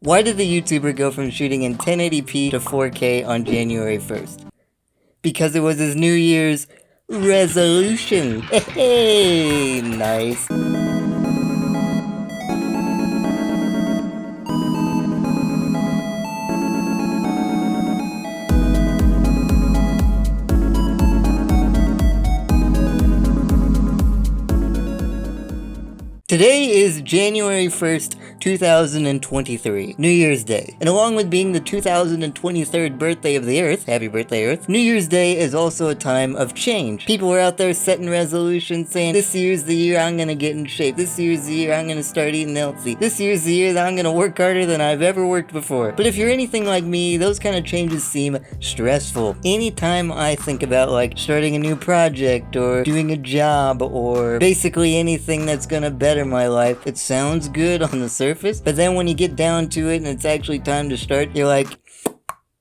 Why did the YouTuber go from shooting in 1080p to 4K on January 1st? Because it was his New Year's resolution. Hey, nice. Today is January 1st, 2023, New Year's Day. And along with being the 2023rd birthday of the Earth, happy birthday Earth, New Year's Day is also a time of change. People are out there setting resolutions saying, this year's the year I'm gonna get in shape. This year's the year I'm gonna start eating healthy. This year's the year that I'm gonna work harder than I've ever worked before. But if you're anything like me, those kind of changes seem stressful. Anytime I think about like starting a new project or doing a job or basically anything that's gonna better my life, it sounds good on the surface, but then when you get down to it and it's actually time to start, you're like,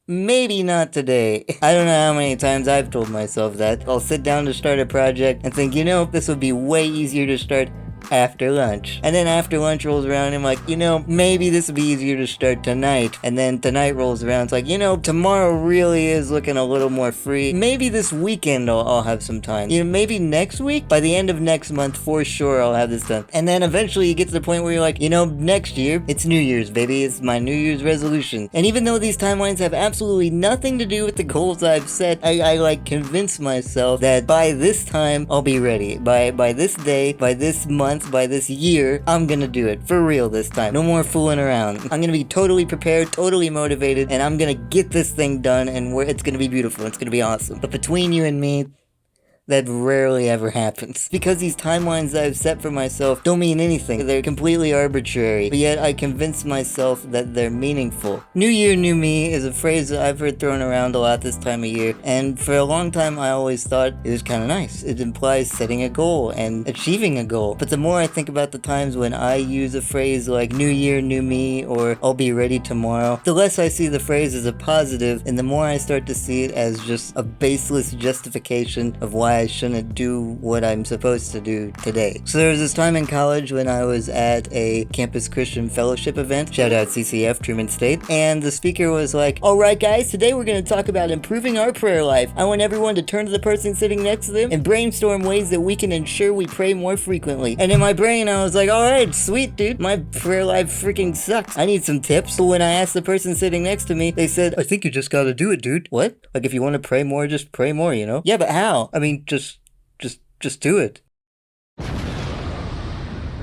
maybe not today. I don't know how many times I've told myself that. I'll sit down to start a project and think, you know, this would be way easier to start after lunch. And then after lunch rolls around and I'm like, you know, maybe this would be easier to start tonight. And then tonight rolls around, it's like, you know, tomorrow really is looking a little more free. Maybe this weekend I'll have some time. You know, maybe next week, by the end of next month, for sure I'll have this done. And then eventually you get to the point where you're like, you know, next year, it's New Year's, baby. It's my New Year's resolution. And even though these timelines have absolutely nothing to do with the goals I've set, I like convince myself that by this time, I'll be ready. By this day, by this month, by this year, I'm gonna do it for real this time. No more fooling around. I'm gonna be totally prepared, totally motivated, and I'm gonna get this thing done, and it's gonna be beautiful. It's gonna be awesome. But between you and me, that rarely ever happens. Because these timelines that I've set for myself don't mean anything. They're completely arbitrary, but yet I convince myself that they're meaningful. New Year, New Me is a phrase that I've heard thrown around a lot this time of year, and for a long time I always thought it was kind of nice. It implies setting a goal and achieving a goal. But the more I think about the times when I use a phrase like New Year, New Me, or I'll be ready tomorrow, the less I see the phrase as a positive, and the more I start to see it as just a baseless justification of why I shouldn't do what I'm supposed to do today. So there was this time in college when I was at a Campus Christian Fellowship event, shout out CCF, Truman State, and the speaker was like, alright guys, today we're going to talk about improving our prayer life. I want everyone to turn to the person sitting next to them and brainstorm ways that we can ensure we pray more frequently. And in my brain I was like, alright, sweet dude, my prayer life freaking sucks. I need some tips. But when I asked the person sitting next to me, they said, I think you just gotta do it, dude. What? Like if you want to pray more, just pray more, you know? Yeah, but how? I mean, just do it.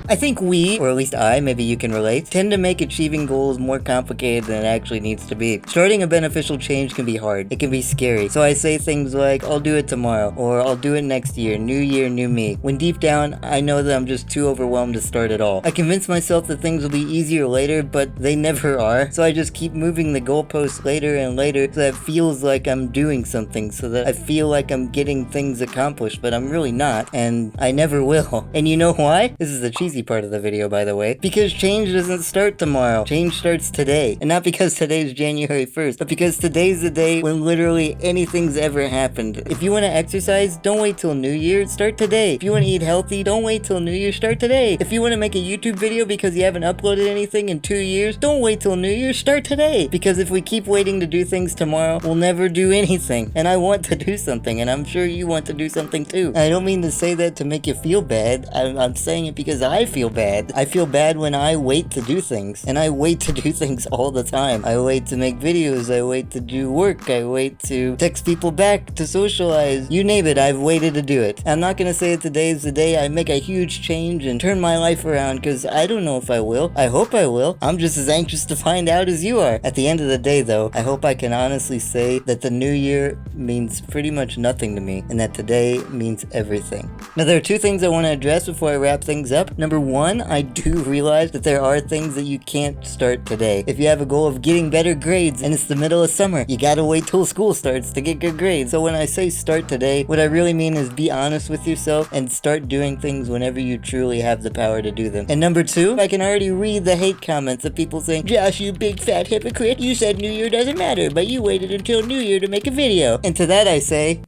I think we, or at least I, maybe you can relate, tend to make achieving goals more complicated than it actually needs to be. Starting a beneficial change can be hard. It can be scary. So I say things like, I'll do it tomorrow, or I'll do it next year, New me. When deep down, I know that I'm just too overwhelmed to start at all. I convince myself that things will be easier later, but they never are. So I just keep moving the goalposts later and later so that it feels like I'm doing something, so that I feel like I'm getting things accomplished, but I'm really not, and I never will. And you know why? This is the cheesy part of the video, by the way, because change doesn't start tomorrow. Change starts today. And not because today's January 1st, but because today's the day when literally anything's ever happened. If you want to exercise, don't wait till New Year, start today. If you want to eat healthy, don't wait till New Year, start today. If you want to make a YouTube video because you haven't uploaded anything in 2 years, don't wait till New Year, start today. Because if we keep waiting to do things tomorrow, we'll never do anything. And I want to do something, and I'm sure you want to do something too. I don't mean to say that to make you feel bad. I'm saying it because I feel bad. I feel bad when I wait to do things, and I wait to do things all the time. I wait to make videos, I wait to do work, I wait to text people back, to socialize, you name it, I've waited to do it. I'm not gonna say that today is the day I make a huge change and turn my life around, because I don't know if I will. I hope I will. I'm just as anxious to find out as you are. At the end of the day though, I hope I can honestly say that the new year means pretty much nothing to me, and that today means everything. Now there are two things I want to address before I wrap things up. Number one, I do realize that there are things that you can't start today. If you have a goal of getting better grades and it's the middle of summer, you gotta wait till school starts to get good grades. So when I say start today, what I really mean is be honest with yourself and start doing things whenever you truly have the power to do them. And number two, I can already read the hate comments of people saying, Josh, you big fat hypocrite, you said New Year doesn't matter, but you waited until New Year to make a video. And to that I say,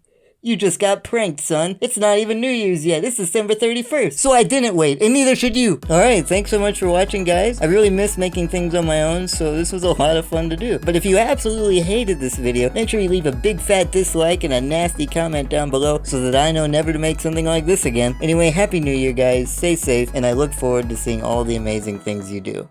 You just got pranked, son. It's not even New Year's yet. It's December 31st. So I didn't wait, and neither should you. Alright, thanks so much for watching, guys. I really miss making things on my own, so this was a lot of fun to do. But if you absolutely hated this video, make sure you leave a big fat dislike and a nasty comment down below so that I know never to make something like this again. Anyway, Happy New Year, guys. Stay safe, and I look forward to seeing all the amazing things you do.